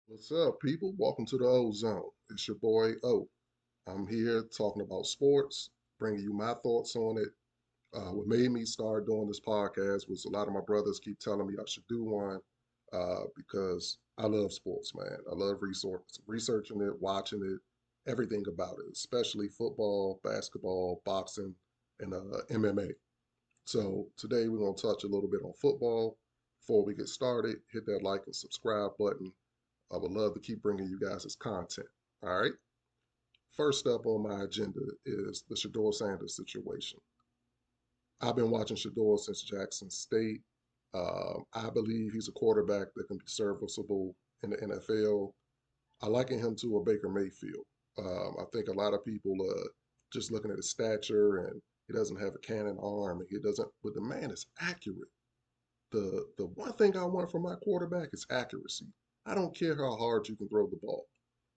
What's up, people? Welcome to the O Zone. It's your boy O. I'm here talking about sports, bringing you my thoughts on it. What made me start doing this podcast was a lot of my brothers keep telling me I should do one because I love sports, man. I love researching it, watching it, everything about it, especially football, basketball, boxing, and MMA. So today we're going to touch a little bit on football. Before we get started, hit that like and subscribe button. I would love to keep bringing you guys this content. All right. First up on my agenda is the Shadeur Sanders situation. I've been watching Shadeur since Jackson State. I believe he's a quarterback that can be serviceable in the NFL. I liken him to a Baker Mayfield. I think a lot of people just looking at his stature and he doesn't have a cannon arm and he doesn't, but the man is accurate. The one thing I want from my quarterback is accuracy. I don't care how hard you can throw the ball.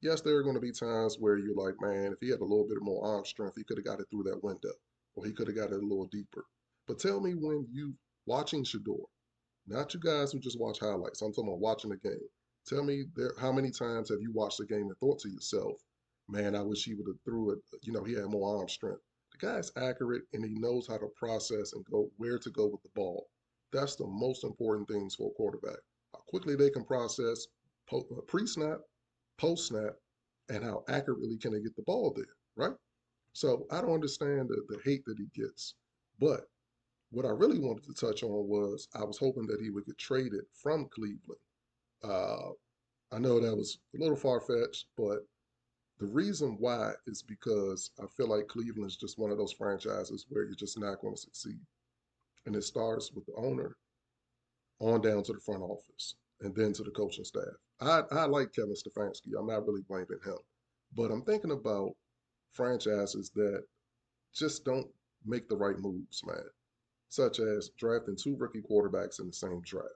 Yes, there are going to be times where you're like, man, if he had a little bit more arm strength, he could have got it through that window, or he could have got it a little deeper. But tell me when you watching Shador, not you guys who just watch highlights. I'm talking about watching the game. Tell me how many times have you watched the game and thought to yourself, man, I wish he would have threw it. He had more arm strength. The guy's accurate and he knows how to process and go where to go with the ball. That's the most important things for a quarterback. How quickly they can process pre-snap, post-snap, and how accurately can they get the ball there, right? So I don't understand the hate that he gets. But what I really wanted to touch on was I was hoping that he would get traded from Cleveland. Uh, I know that was a little far-fetched, but the reason why is because I feel like Cleveland is just one of those franchises where you're just not going to succeed. And it starts with the owner on down to the front office and then to the coaching staff. I like Kevin Stefanski. I'm not really blaming him. But I'm thinking about franchises that just don't make the right moves, man, such as drafting two rookie quarterbacks in the same draft.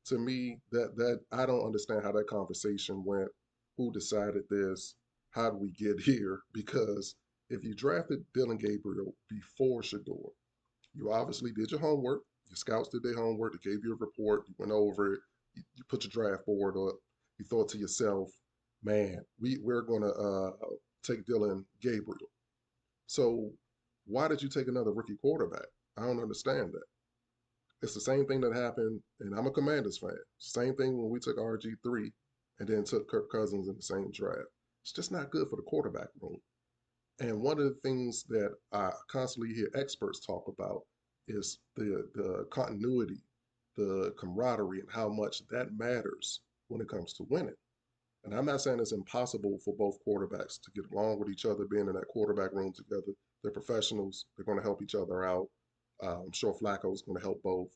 To me, that I don't understand how that conversation went. Who decided this? How did we get here? Because if you drafted Dylan Gabriel before Shador, you obviously did your homework. Your scouts did their homework. They gave you a report. You went over it. You put your draft board up. You thought to yourself, man, we're going to take Dylan Gabriel. So why did you take another rookie quarterback? I don't understand that. It's the same thing that happened, and I'm a Commanders fan. Same thing when we took RG3 and then took Kirk Cousins in the same draft. It's just not good for the quarterback room. And one of the things that I constantly hear experts talk about is the continuity, the camaraderie, and how much that matters when it comes to winning. And I'm not saying it's impossible for both quarterbacks to get along with each other, being in that quarterback room together. They're professionals. They're going to help each other out. I'm sure Flacco is going to help both.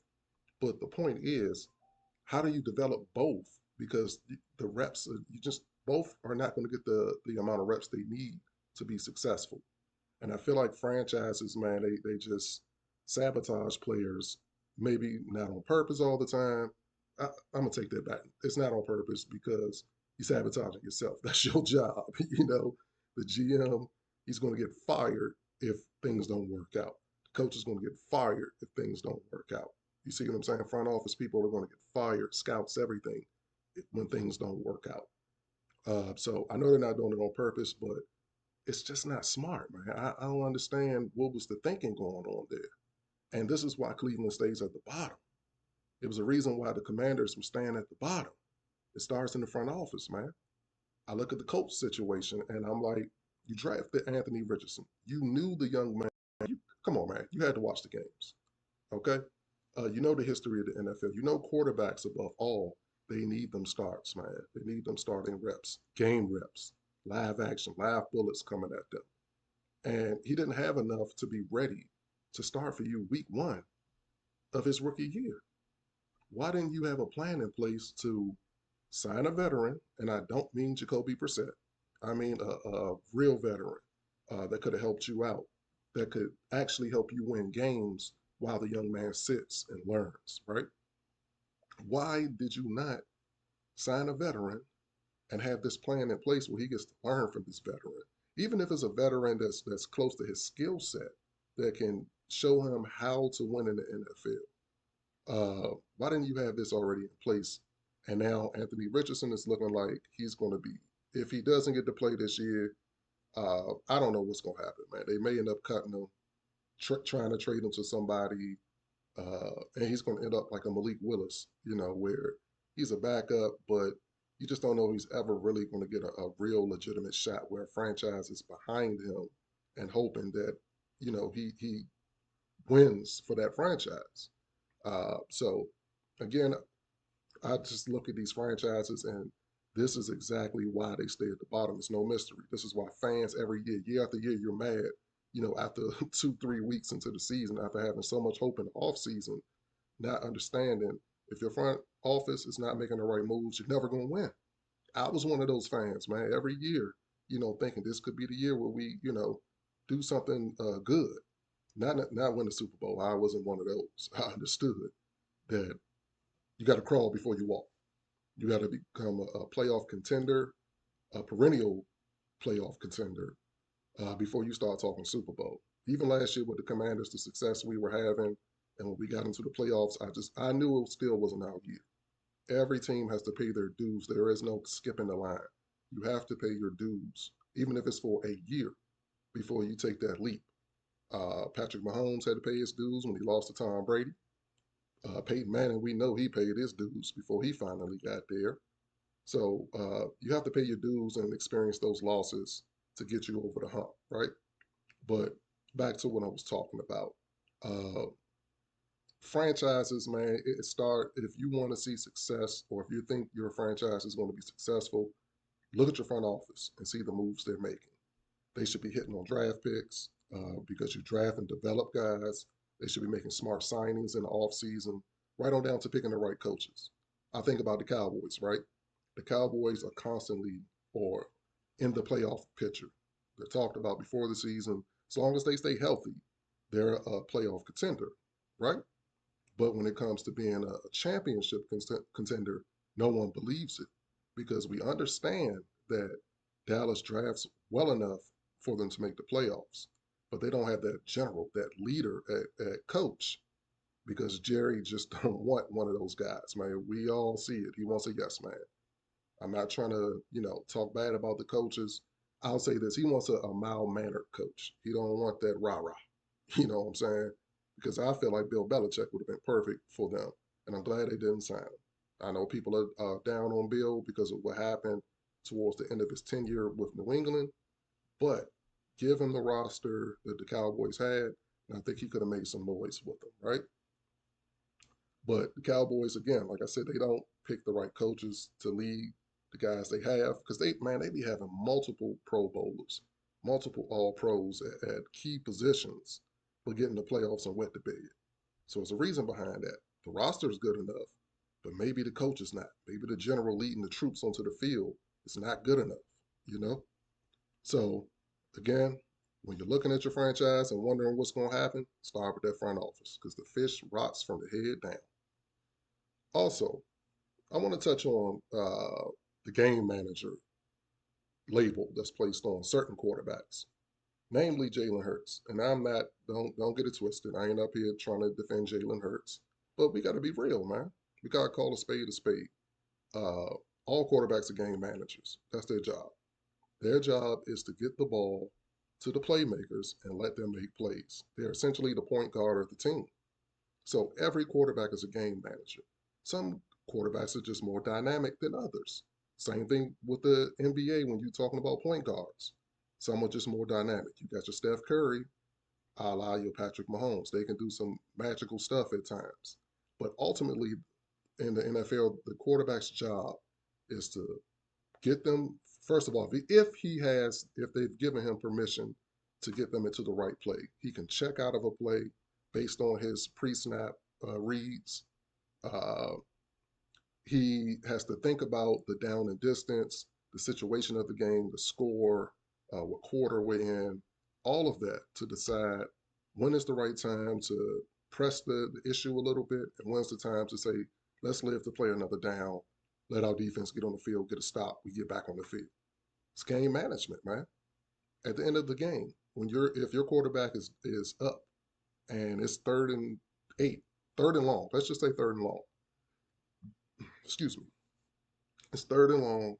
But the point is, how do you develop both? Because the reps, you just both are not going to get the amount of reps they need to be successful. And I feel like franchises, man, they just sabotage players, maybe not on purpose all the time. I'm gonna take that back. It's not on purpose because you're sabotaging yourself. That's your job. The GM, he's gonna get fired if things don't work out. The coach is gonna get fired if things don't work out. You see what I'm saying? Front office people are gonna get fired, scouts, everything, when things don't work out. So I know they're not doing it on purpose, but it's just not smart, man. I don't understand what was the thinking going on there. And this is why Cleveland stays at the bottom. It was a reason why the Commanders were staying at the bottom. It starts in the front office, man. I look at the coach situation and I'm like, you drafted Anthony Richardson. You knew the young man. Come on, man. You had to watch the games. Okay? You know the history of the NFL. You know quarterbacks above all, they need them starts, man. They need them starting reps, game reps, live action, live bullets coming at them. And he didn't have enough to be ready to start for you week one of his rookie year. Why didn't you have a plan in place to sign a veteran? And I don't mean Jacoby Brissett. I mean a real veteran that could have helped you out, that could actually help you win games while the young man sits and learns, right? Why did you not sign a veteran and have this plan in place where he gets to learn from this veteran? Even if it's a veteran that's close to his skill set that can show him how to win in the NFL. Why didn't you have this already in place And now Anthony Richardson is looking like he's going to be, if he doesn't get to play this year, I don't know what's going to happen, man. They may end up cutting him, trying to trade him to somebody, and he's going to end up like a Malik Willis, where he's a backup, but you just don't know if he's ever really going to get a real legitimate shot where a franchise is behind him and hoping that, he wins for that franchise. So again, I just look at these franchises, and this is exactly why they stay at the bottom. It's no mystery. This is why fans every year after year, you're mad, after 2, 3 weeks into the season, after having so much hope in the off season, not understanding if your front office is not making the right moves, you're never going to win. I was one of those fans, man, every year, thinking this could be the year where we, do something good. Not win the Super Bowl. I wasn't one of those. I understood that you got to crawl before you walk. You got to become a playoff contender, a perennial playoff contender, before you start talking Super Bowl. Even last year with the Commanders, the success we were having, and when we got into the playoffs, I knew it still wasn't our year. Every team has to pay their dues. There is no skipping the line. You have to pay your dues, even if it's for a year, before you take that leap. Patrick Mahomes had to pay his dues when he lost to Tom Brady. Peyton Manning, we know he paid his dues before he finally got there. So you have to pay your dues and experience those losses to get you over the hump, right? But back to what I was talking about. Uh, Franchises, man, it start if you want to see success or if you think your franchise is going to be successful, look at your front office and see the moves they're making. They should be hitting on draft picks because you draft and develop guys. They should be making smart signings in the offseason, right on down to picking the right coaches. I think about the Cowboys, right? The Cowboys are constantly or in the playoff picture. They're talked about before the season. As long as they stay healthy, they're a playoff contender, right? But when it comes to being a championship contender, no one believes it because we understand that Dallas drafts well enough for them to make the playoffs, but they don't have that general, that leader at coach because Jerry just don't want one of those guys, man. We all see it. He wants a yes man. I'm not trying to, talk bad about the coaches. I'll say this: he wants a mild mannered coach. He don't want that rah rah. You know what I'm saying? Because I feel like Bill Belichick would have been perfect for them, and I'm glad they didn't sign him. I know people are down on Bill because of what happened towards the end of his tenure with New England, but give him the roster that the Cowboys had, and I think he could have made some noise with them, right? But the Cowboys, again, like I said, they don't pick the right coaches to lead the guys they have because they be having multiple Pro Bowlers, multiple All Pros at key positions, but getting the playoffs and wet the bed. So there's a reason behind that. The roster is good enough, but maybe the coach is not. Maybe the general leading the troops onto the field is not good enough, you know? So again, when you're looking at your franchise and wondering what's going to happen, start with that front office because the fish rots from the head down. Also, I want to touch on the game manager label that's placed on certain quarterbacks, namely Jalen Hurts. And I'm not don't get it twisted. I ain't up here trying to defend Jalen Hurts, but we got to be real, man. We got to call a spade a spade. Uh, all quarterbacks are game managers. That's their job. Their job is to get the ball to the playmakers and let them make plays. They're essentially the point guard of the team. So every quarterback is a game manager. Some quarterbacks are just more dynamic than others. Same thing with the NBA when you're talking about point guards. Some are just more dynamic. You got your Steph Curry, a la your Patrick Mahomes. They can do some magical stuff at times. But ultimately, in the NFL, the quarterback's job is to get them, first of all, if they've given him permission to get them into the right play, he can check out of a play based on his pre-snap reads. Uh, he has to think about the down and distance, the situation of the game, the score, what quarter we're in, all of that to decide when is the right time to press the issue a little bit and when's the time to say, let's live to play another down, let our defense get on the field, get a stop, we get back on the field. It's game management, man. At the end of the game, if your quarterback is up and it's 3rd and 8, 3rd and long, let's just say 3rd and long, excuse me. It's third and long,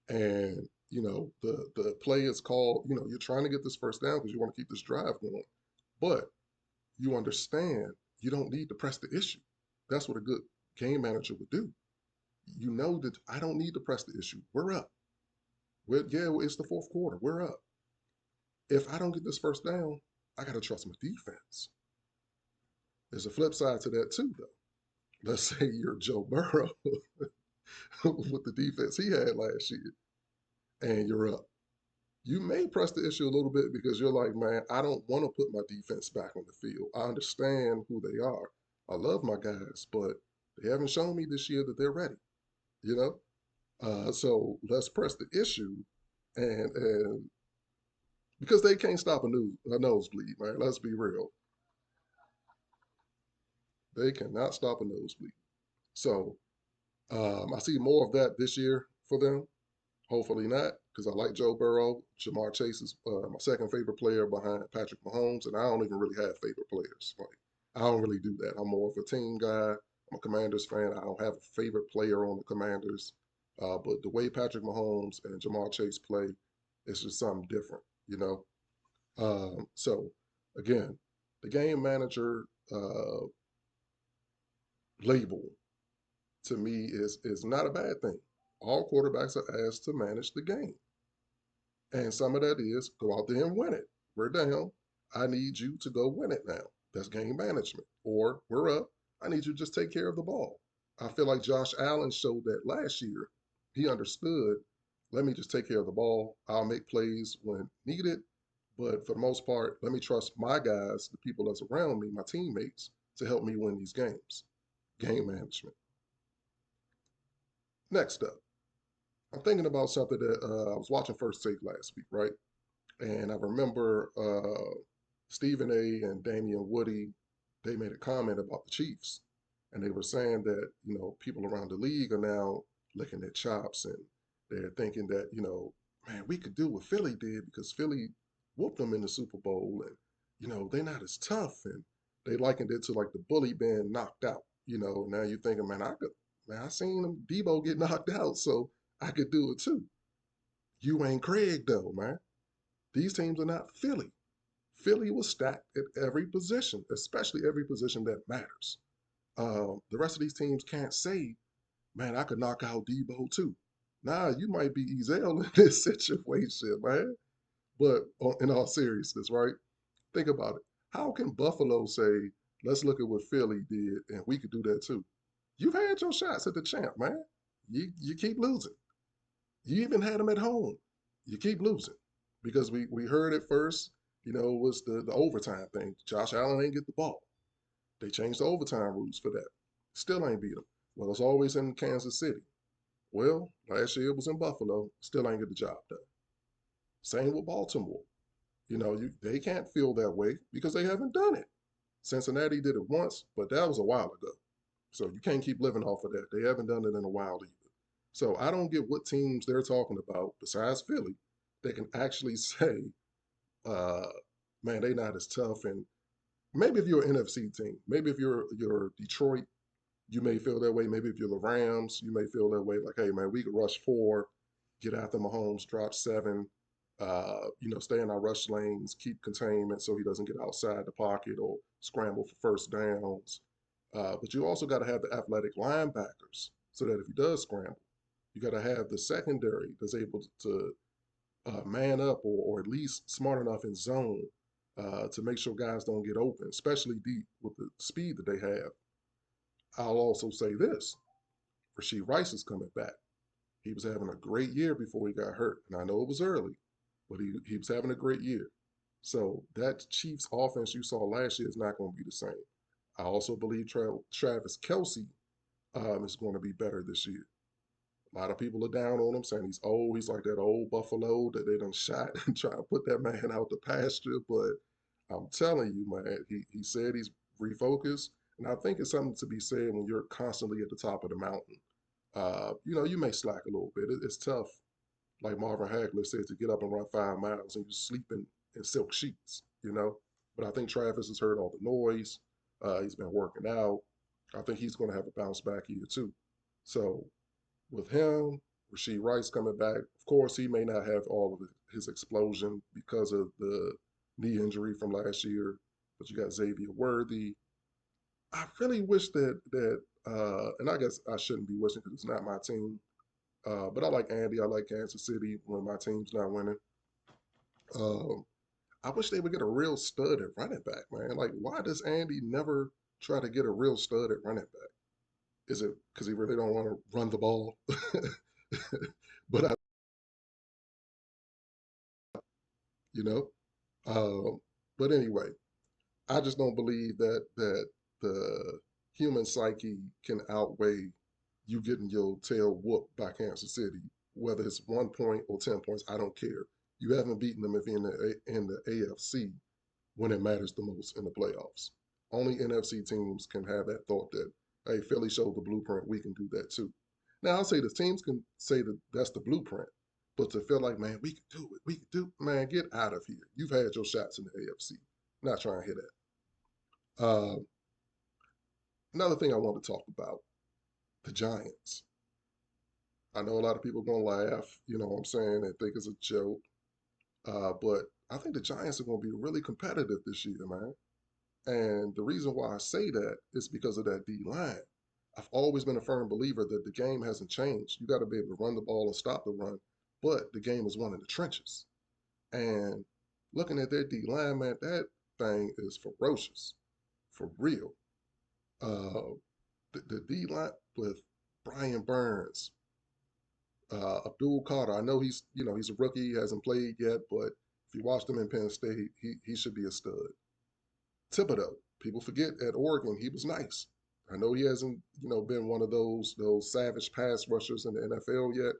and the play is called. You're trying to get this first down because you want to keep this drive going, but you understand you don't need to press the issue. That's what a good game manager would do. You know that I don't need to press the issue. We're up. Yeah, it's the fourth quarter. We're up. If I don't get this first down, I got to trust my defense. There's a flip side to that too, though. Let's say you're Joe Burrow with the defense he had last year, and you're up. You may press the issue a little bit because you're like, man, I don't want to put my defense back on the field. I understand who they are. I love my guys, but they haven't shown me this year that they're ready. You know, so let's press the issue, and because they can't stop a nosebleed, man. Let's be real, they cannot stop a nosebleed. So I see more of that this year for them. Hopefully not, because I like Joe Burrow. Jamar Chase is my second favorite player behind Patrick Mahomes, and I don't even really have favorite players. Like I don't really do that. I'm more of a team guy. I'm a Commanders fan. I don't have a favorite player on the Commanders, but the way Patrick Mahomes and Jamar Chase play, it's just something different, you know. So again, the game manager label to me is not a bad thing. All quarterbacks are asked to manage the game. And some of that is go out there and win it. We're down. I need you to go win it now. That's game management. Or we're up. I need you to just take care of the ball. I feel like Josh Allen showed that last year. He understood, let me just take care of the ball. I'll make plays when needed. But for the most part, let me trust my guys, the people that's around me, my teammates, to help me win these games. Game management. Next up, I'm thinking about something that I was watching First Take last week, right? And I remember Stephen A. and Damian Woody, they made a comment about the Chiefs. And they were saying that, people around the league are now licking their chops and they're thinking that, man, we could do what Philly did because Philly whooped them in the Super Bowl and, they're not as tough. And they likened it to like the bully being knocked out, Now you're thinking, man, I seen them Debo get knocked out, so I could do it too. You ain't Craig though, man. These teams are not Philly. Philly was stacked at every position, especially every position that matters. The rest of these teams can't say, man, I could knock out Debo too. Nah, you might be Ezel in this situation, man. But in all seriousness, right? Think about it. How can Buffalo say, let's look at what Philly did and we could do that too? You've had your shots at the champ, man. You keep losing. You even had them at home. You keep losing because we heard it first. It was the overtime thing. Josh Allen ain't get the ball. They changed the overtime rules for that. Still ain't beat them. Well, it's always in Kansas City. Well, last year it was in Buffalo. Still ain't get the job done. Same with Baltimore. They can't feel that way because they haven't done it. Cincinnati did it once, but that was a while ago. So you can't keep living off of that. They haven't done it in a while either. So I don't get what teams they're talking about besides Philly that can actually say, uh, man, they not as tough. And maybe if you're an NFC team, maybe if you're Detroit, you may feel that way. Maybe if you're the Rams, you may feel that way. Like, hey, man, we could rush four, get after Mahomes, drop seven, stay in our rush lanes, keep containment so he doesn't get outside the pocket or scramble for first downs. But you also got to have the athletic linebackers so that if he does scramble, you got to have the secondary that's able to man up or at least smart enough in zone to make sure guys don't get open, especially deep with the speed that they have. I'll also say this: Rashee Rice is coming back. He was having a great year before he got hurt, and I know it was early, but he was having a great year. So that Chiefs offense you saw last year is not going to be the same. I also believe Travis Kelsey is going to be better this year. A lot of people are down on him, saying he's old. He's like that old buffalo that they done shot and try to put that man out the pasture. But I'm telling you, man, he said he's refocused. And I think it's something to be said when you're constantly at the top of the mountain. You may slack a little bit. It's tough, like Marvin Hagler said, to get up and run 5 miles and you sleep in silk sheets. But I think Travis has heard all the noise. He's been working out. I think he's going to have a bounce back year too. So with him, Rasheed Rice coming back. Of course, he may not have all of his explosion because of the knee injury from last year, but you got Xavier Worthy. I really wish and I guess I shouldn't be wishing because it's not my team. But I like Andy. I like Kansas City when my team's not winning. Um, I wish they would get a real stud at running back, man. Like, why does Andy never try to get a real stud at running back? Is it because he really don't want to run the ball? But you know, but anyway, I just don't believe that the human psyche can outweigh you getting your tail whooped by Kansas City, whether it's 1 point or 10 points. I don't care. You haven't beaten them if you're in the AFC when it matters the most in the playoffs. Only NFC teams can have that thought that, hey, Philly showed the blueprint. We can do that too. Now, I'll say the teams can say that that's the blueprint, but to feel like, man, we can do it. We can do it. Man, get out of here. You've had your shots in the AFC. Not trying to hit that. Another thing I want to talk about the Giants. I know a lot of people are going to laugh, you know what I'm saying, and think it's a joke. But I think the Giants are going to be really competitive this year, man. And the reason why I say that is because of that D line. I've always been a firm believer that the game hasn't changed. You got to be able to run the ball and stop the run, but the game is won in the trenches. And looking at their D line, man, that thing is ferocious, for real. Uh, the D line with Brian Burns, Abdul Carter. I know he's a rookie, he hasn't played yet, but if you watched him in Penn State, he should be a stud. Thibodeau. People forget at Oregon he was nice. I know he hasn't, been one of those savage pass rushers in the NFL yet,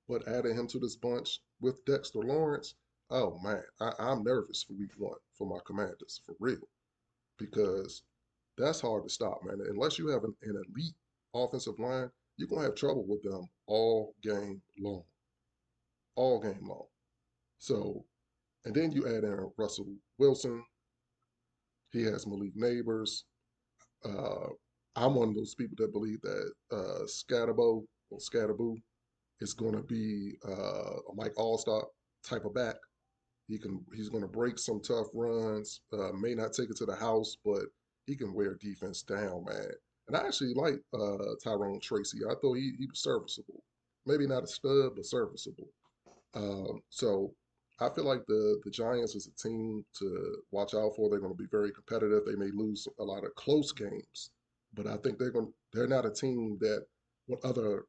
but adding him to this bunch with Dexter Lawrence, oh man, I'm nervous for week 1 for my Commanders for real because that's hard to stop, man. Unless you have an elite offensive line, you're gonna have trouble with them all game long. So, and then you add in Russell Wilson. He has Malik Neighbors. Uh, I'm one of those people that believe that Scatterbo is going to be a Mike Allstott type of back. He's going to break some tough runs. May not take it to the house, but he can wear defense down, man. And I actually like Tyrone Tracy. I thought he was serviceable. Maybe not a stud, but serviceable. So I feel like the Giants is a team to watch out for. They're going to be very competitive. They may lose a lot of close games, but I think they're not a team that when other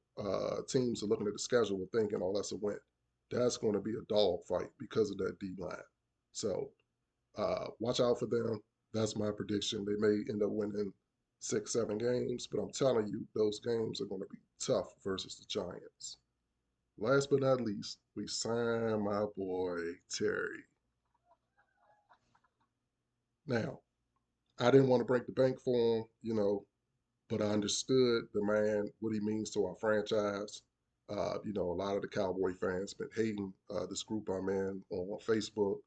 teams are looking at the schedule and thinking, oh, that's a win. That's going to be a dog fight because of that D line. So watch out for them. That's my prediction. They may end up winning 6, 7 games, but I'm telling you, those games are going to be tough versus the Giants. Last but not least, we signed my boy Terry. Now, I didn't want to break the bank for him, but I understood the man, what he means to our franchise. A lot of the Cowboy fans been hating this group I'm in on Facebook.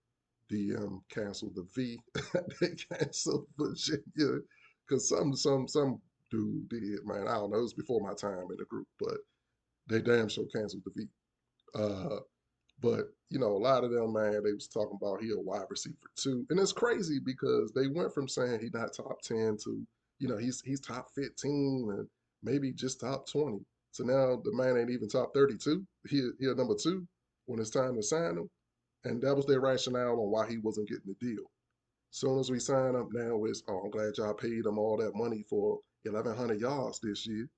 DM canceled the V. They canceled Virginia because some dude did, man. I don't know. It was before my time in the group, but they damn sure canceled the V. Uh, But a lot of them, man, they was talking about he a wide receiver too, and it's crazy because they went from saying he not top 10 to, he's top 15 and maybe just top 20. So now the man ain't even top 32. He a number 2 when it's time to sign him, and that was their rationale on why he wasn't getting the deal. Soon as we sign up, now it's I'm glad y'all paid him all that money for 1,100 yards this year.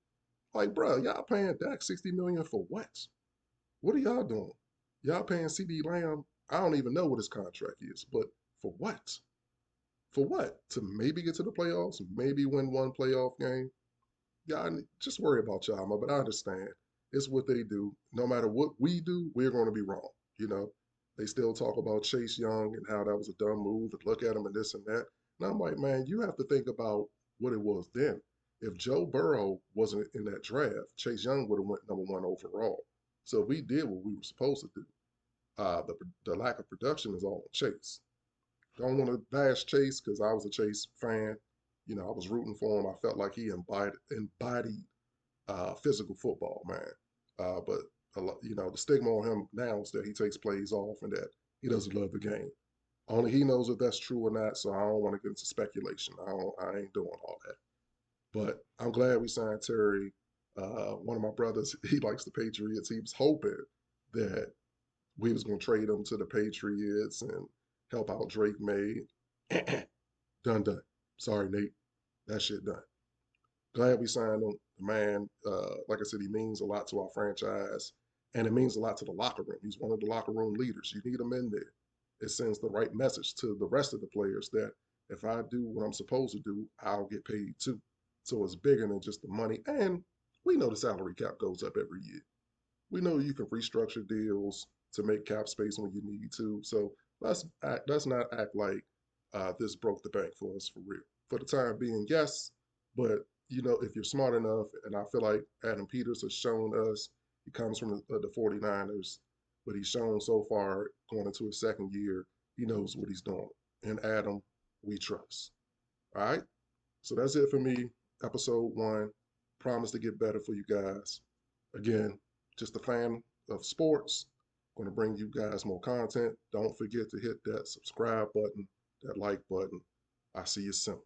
Like, bro, y'all paying Dak 60 million for what? What are y'all doing? Y'all paying CD Lamb? I don't even know what his contract is, but for what? For what? To maybe get to the playoffs, maybe win one playoff game? Y'all just worry about y'all, but I understand. It's what they do. No matter what we do, we're going to be wrong. You know, they still talk about Chase Young and how that was a dumb move and look at him and this and that. And I'm like, man, you have to think about what it was then. If Joe Burrow wasn't in that draft, Chase Young would have went number 1 overall. So we did what we were supposed to do. The lack of production is all on Chase. Don't want to bash Chase because I was a Chase fan. I was rooting for him. I felt like he embodied physical football, man. But the stigma on him now is that he takes plays off and that he doesn't love the game. Only he knows if that's true or not, so I don't want to get into speculation. I ain't doing all that. But I'm glad we signed Terry. One of my brothers, he likes the Patriots. He was hoping that we was gonna trade him to the Patriots and help out Drake May. Done, done. Sorry, Nate. That shit done. Glad we signed him. The man, like I said, he means a lot to our franchise, and it means a lot to the locker room. He's one of the locker room leaders. You need him in there. It sends the right message to the rest of the players that if I do what I'm supposed to do, I'll get paid too. So it's bigger than just the money. And we know the salary cap goes up every year. We know you can restructure deals to make cap space when you need to. So let's not act like this broke the bank for us for real. For the time being, yes, but if you're smart enough, and I feel like Adam Peters has shown us, he comes from the 49ers, but he's shown so far going into his second year, he knows what he's doing. And Adam, we trust. All right. So that's it for me. Episode 1. Promise to get better for you guys. Again, just a fan of sports. Going to bring you guys more content. Don't forget to hit that subscribe button, that like button. I'll see you soon.